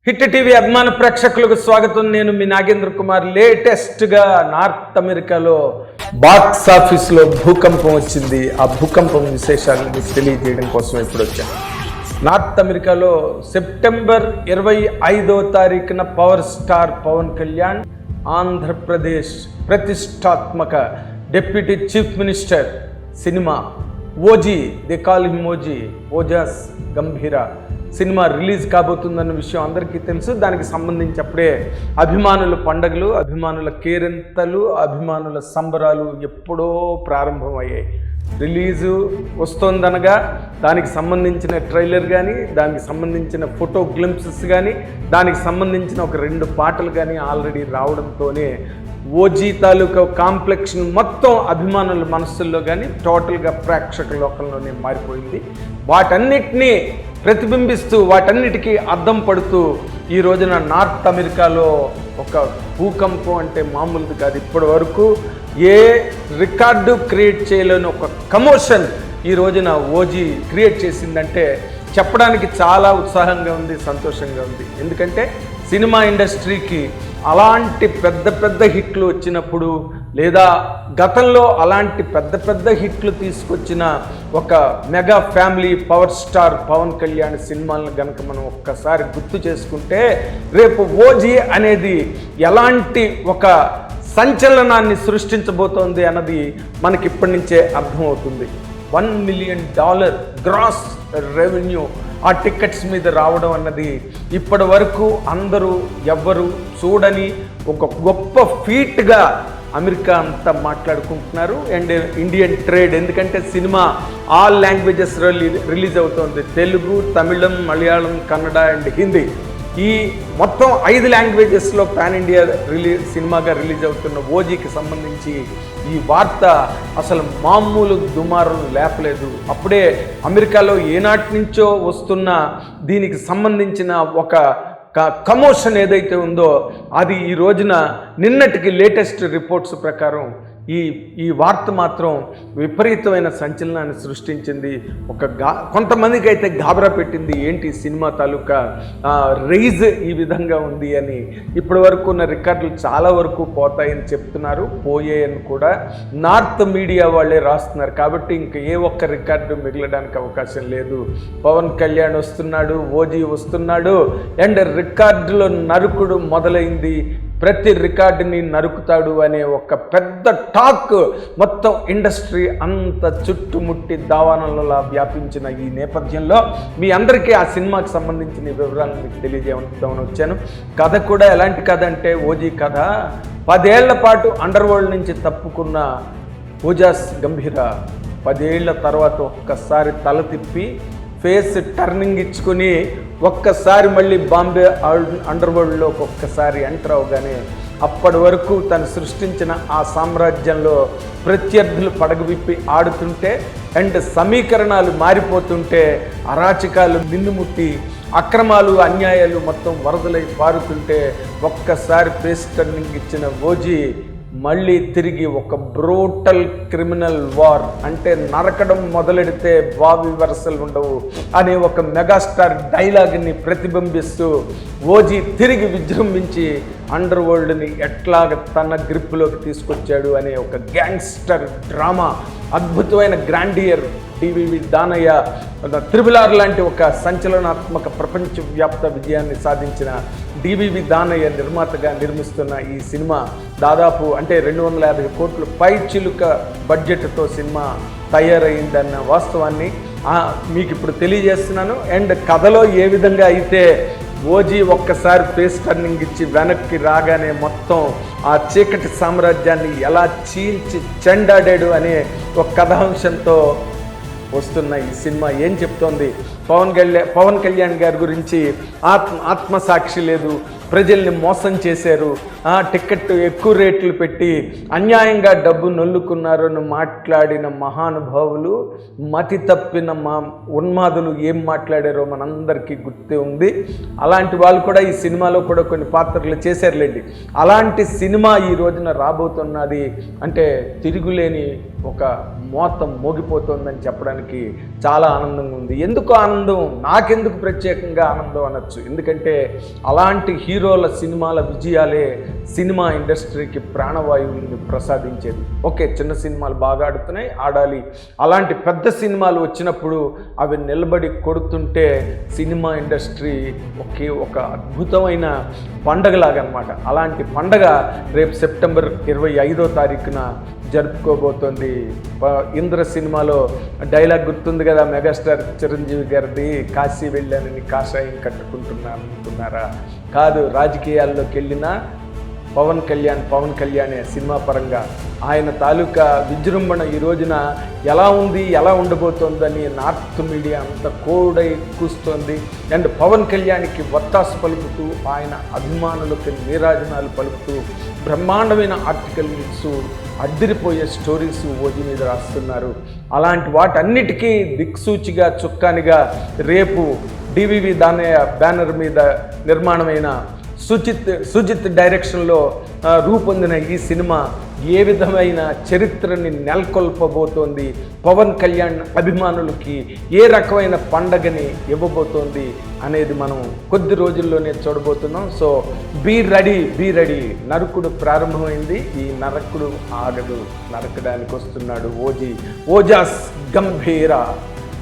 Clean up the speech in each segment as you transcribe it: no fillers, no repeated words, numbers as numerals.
Hit TV అభిమాన ప్రేక్షకులకు స్వాగతం. నేను మీ నాగేంద్ర కుమార్. లేటెస్ట్గా నార్త్ అమెరికాలో బాక్స్ ఆఫీస్లో భూకంపం వచ్చింది. ఆ భూకంపం విశేషాలను మీకు తెలియజేయడం కోసం ఇప్పుడు వచ్చాను. నార్త్ అమెరికాలో సెప్టెంబర్ 25వ తారీఖున పవర్ స్టార్ పవన్ కళ్యాణ్ ఆంధ్రప్రదేశ్ ప్రతిష్టాత్మక deputy chief minister cinema OG, they call him OG, Ojas Gambheera cinema release కాబోతుందన్న విషయం అందరికీ తెలుసు. దానికి సంబంధించి అప్పుడే అభిమానుల పండగలు, అభిమానుల కేరింతలు, అభిమానుల సంబరాలు ఎప్పుడో ప్రారంభమయ్యాయి. రిలీజు వస్తోందనగా దానికి సంబంధించిన ట్రైలర్ కానీ, దానికి సంబంధించిన ఫోటో గ్లింప్సెస్ కానీ, దానికి సంబంధించిన ఒక 2 పాటలు కానీ ఆల్రెడీ రావడంతోనే ఓజీ తాలూకా కాంప్లెక్షన్ మొత్తం అభిమానుల మనస్సుల్లో కానీ టోటల్గా ప్రేక్షక లోకంలోనే మారిపోయింది. వాటన్నిటినీ ప్రతిబింబిస్తూ, వాటన్నిటికీ అద్దం పడుతూ ఈ రోజున నార్త్ అమెరికాలో ఒక భూకంపం అంటే మామూలుది కాదు. ఇప్పటి వరకు ఏ రికార్డు క్రియేట్ చేయలేని ఒక కమోషన్ ఈ రోజున ఓజీ క్రియేట్ చేసిందంటే చెప్పడానికి చాలా ఉత్సాహంగా ఉంది, సంతోషంగా ఉంది. ఎందుకంటే సినిమా ఇండస్ట్రీకి అలాంటి పెద్ద పెద్ద హిట్లు వచ్చినప్పుడు, లేదా గతంలో అలాంటి పెద్ద పెద్ద హిట్లు తీసుకొచ్చిన ఒక mega family power star Pawan Kalyan సినిమాలను కనుక మనం ఒక్కసారి గుర్తు చేసుకుంటే రేపు ఓజీ అనేది ఎలాంటి ఒక సంచలనాన్ని సృష్టించబోతోంది అన్నది మనకి ఇప్పటి నుంచే అర్థమవుతుంది. $1 మిలియన్ గ్రాస్ రెవెన్యూ ఆ టికెట్స్ మీద రావడం అన్నది ఇప్పటి వరకు అందరూ ఎవ్వరు చూడని ఒక గొప్ప ఫీట్గా అమెరికా అంతా మాట్లాడుకుంటున్నారు. అండ్ ఇండియన్ ట్రేడ్, ఎందుకంటే సినిమా ఆల్ లాంగ్వేజెస్ రిలీజ్ అవుతుంది. తెలుగు, తమిళం, మలయాళం, కన్నడ అండ్ హిందీ. ఈ మొత్తం 5 లాంగ్వేజెస్లో పాన్ ఇండియా సినిమాగా రిలీజ్ అవుతున్న ఓజీకి సంబంధించి ఈ వార్త అసలు మామూలు దుమారం లేపలేదు. అప్పుడే అమెరికాలో ఏనాటి నుంచో వస్తున్న దీనికి సంబంధించిన ఒక కమోషన్ ఏదైతే ఉందో అది ఈ రోజున నిన్నటికి లేటెస్ట్ రిపోర్ట్స్ ప్రకారం ఈ వార్త మాత్రం విపరీతమైన సంచలనాన్ని సృష్టించింది. కొంతమందికి అయితే గాబరా పెట్టింది. ఏంటి సినిమా తాలూకా రైజ్ ఈ విధంగా ఉంది అని. ఇప్పటి వరకు ఉన్న రికార్డులు చాలా వరకు పోతాయని చెప్తున్నారు, పోయాయని కూడా నార్త్ మీడియా వాళ్ళే రాస్తున్నారు. కాబట్టి ఇంకా ఏ ఒక్క రికార్డు మిగలడానికి అవకాశం లేదు. పవన్ కళ్యాణ్ వస్తున్నాడు, ఓజీ వస్తున్నాడు, అండ్ రికార్డులో నరుకుడు మొదలైంది. ప్రతి రికార్డుని నరుకుతాడు అనే ఒక పెద్ద టాక్ మొత్తం ఇండస్ట్రీ అంత చుట్టుముట్టి దావానలలా వ్యాపించిన ఈ నేపథ్యంలో మీ అందరికీ ఆ సినిమాకి సంబంధించిన వివరాలను మీకు తెలియజేద్దామని వచ్చాను. కథ కూడా ఎలాంటి కథ అంటే ఓజీ కథ 10 ఏళ్ల పాటు అండర్ వరల్డ్ నుంచి తప్పుకున్న ఓజాస్ గంభీర 10 ఏళ్ల తర్వాత ఒక్కసారి తల తిప్పి ఫేస్ టర్నింగ్ ఇచ్చుకుని ఒక్కసారి మళ్ళీ బాంబే అండర్ వరల్డ్లో ఒక్కసారి ఎంటర్ అవగానే అప్పటి వరకు తను సృష్టించిన ఆ సామ్రాజ్యంలో ప్రత్యర్థులు పడగ విప్పి ఆడుతుంటే అండ్ సమీకరణాలు మారిపోతుంటే, అరాచకాలు మిన్నుముట్టి, అక్రమాలు అన్యాయాలు మొత్తం వరదలై పారుతుంటే ఒక్కసారి ఫేస్ టర్నింగ్ ఇచ్చిన ఓజీ మళ్ళీ తిరిగి ఒక బ్రూటల్ క్రిమినల్ వార్, అంటే నరకడం మొదలెడితే బావి వరసలు ఉండవు అనే ఒక మెగాస్టార్ డైలాగ్ని ప్రతిబింబిస్తూ ఓజీ తిరిగి విజృంభించి అండర్ వరల్డ్ని ఎట్లాగ తన గ్రిప్లోకి తీసుకొచ్చాడు అనే ఒక గ్యాంగ్స్టర్ డ్రామా, అద్భుతమైన గ్రాండియర్ డివివి దానయ్య RRR లాంటి ఒక సంచలనాత్మక ప్రపంచవ్యాప్త విజయాన్ని సాధించిన డివివి దానయ్య నిర్మాతగా నిర్మిస్తున్న ఈ సినిమా దాదాపు అంటే 250 కోట్ల పై చిలుక బడ్జెట్తో సినిమా తయారైందన్న వాస్తవాన్ని మీకు ఇప్పుడు తెలియజేస్తున్నాను. అండ్ కథలో ఏ విధంగా అయితే ఓజీ ఒక్కసారి ఫేస్ టర్నింగ్ ఇచ్చి వెనక్కి రాగానే మొత్తం ఆ చీకటి సామ్రాజ్యాన్ని ఎలా చీల్చి చెండాడాడు అనే ఒక కథాంశంతో వస్తున్న ఈ సినిమా ఏం చెప్తోంది? పవన్ కళ్యాణ్ గారి గురించి ఆత్మసాక్షి లేదు, ప్రజల్ని మోసం చేశారు, టికెట్ ఎక్కువ రేట్లు పెట్టి అన్యాయంగా డబ్బు నొల్లుకున్నారు అని మాట్లాడిన మహానుభావులు, మతి తప్పిన ఉన్మాదులు ఏం మాట్లాడారో మనందరికీ గుర్తే ఉంది. అలాంటి వాళ్ళు కూడా ఈ సినిమాలో కూడా కొన్ని పాత్రలు చేశారులేండి. అలాంటి సినిమా ఈ రోజున రాబోతున్నది అంటే తిరుగులేని ఒక మోతం మోగిపోతుందని చెప్పడానికి చాలా ఆనందంగా ఉంది. ఎందుకు ఆనందం, నాకెందుకు ప్రత్యేకంగా ఆనందం అనొచ్చు. ఎందుకంటే అలాంటి హీరోల సినిమాల విజయాలే సినిమా ఇండస్ట్రీకి ప్రాణవాయువుని ప్రసాదించేది. ఓకే, చిన్న సినిమాలు బాగా ఆడుతున్నాయి, ఆడాలి. అలాంటి పెద్ద సినిమాలు వచ్చినప్పుడు అవి నిలబడి కొడుతుంటే సినిమా ఇండస్ట్రీ ఒక అద్భుతమైన పండగలాగా అనమాట. అలాంటి పండగ రేపు సెప్టెంబర్ 25వ తారీఖున జరుపుకోబోతోంది. ఇంద్ర సినిమాలో డైలాగ్ గుర్తుంది కదా, మెగాస్టార్ చిరంజీవి గారిది, కాశీ వెళ్ళానని కాషాయం కట్టుకుంటున్నారా? కాదు, రాజకీయాల్లోకి వెళ్ళిన పవన్ కళ్యాణే సినిమా పరంగా ఆయన తాలూకా విజృంభణ ఈ రోజున ఎలా ఉంది, ఎలా ఉండబోతోందని నార్త్ మీడియా అంతా కోడై కూస్తోంది. అండ్ పవన్ కళ్యాణ్కి వత్తాసు పలుకుతూ, ఆయన అభిమానులకు నీరాజనాలు పలుకుతూ బ్రహ్మాండమైన ఆర్టికల్స్, అడ్డిరిపోయే స్టోరీస్ ఓజీ మీద రాస్తున్నారు. అలాంటి వాటన్నిటికీ దిక్సూచిగా చుక్కానిగా రేపు డివివి దానయ్య బ్యానర్ మీద నిర్మాణమైన సుజిత్ డైరెక్షన్లో రూపొందిన ఈ సినిమా ఏ విధమైన చరిత్రని నెలకొల్పబోతోంది, పవన్ కళ్యాణ్ అభిమానులకి ఏ రకమైన పండగని ఇవ్వబోతోంది అనేది మనం కొద్ది రోజుల్లోనే చూడబోతున్నాం. So be ready. నరకుడు ప్రారంభమైంది. ఈ నరకుడు ఆగడు, నరకడానికి వస్తున్నాడు Ojas Gambheera.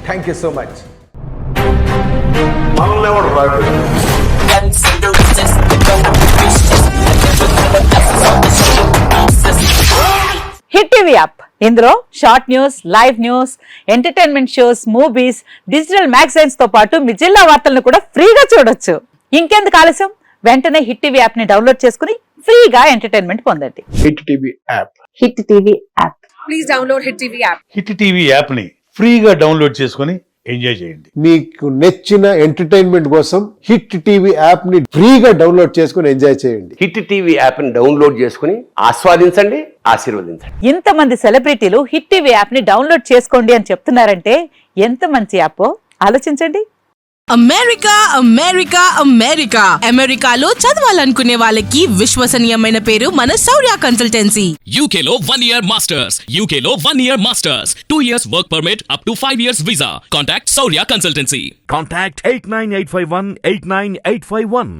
Thank you so much. Hit TV app, ఇందులో short news, live news, entertainment shows, movies, digital magazines తో పాటు మీ జిల్లా వార్తలను కూడా ఫ్రీగా చూడొచ్చు. ఇంకెందుకు ఆలస్యం, వెంటనే హిట్ టీవీ యాప్ ని డౌన్లోడ్ చేసుకుని ఫ్రీగా ఎంటర్టైన్మెంట్ పొందండి. Hit TV app. Hit TV app. Please download hit TV app. Hit TV app ని ఫ్రీగా డౌన్లోడ్ చేసుకుని ఎంజాయ్ చేయండి. మీకు నచ్చిన ఎంటర్టైన్మెంట్ కోసం హిట్ టీవీ యాప్ ని ఫ్రీగా డౌన్లోడ్ చేసుకుని ఎంజాయ్ చేయండి. హిట్ టీవీ యాప్ ని డౌన్లోడ్ చేసుకుని ఆస్వాదించండి, ఆశీర్వదించండి. ఇంతమంది సెలబ్రిటీలు హిట్ టీవీ యాప్ ని డౌన్లోడ్ చేసుకోండి అని చెప్తున్నారంటే ఎంత మంచి యాప్ ఆలోచించండి. అమెరికాలో చదవాలనుకునే వాళ్ళకి విశ్వసనీయమైన పేరు మన శౌర్య కన్సల్టెన్సీ. UK లో 1 year masters. UK లో 1 year masters. 2 years work permit up to 5 years visa. Contact Saurya Consultancy. Contact 89851 89851.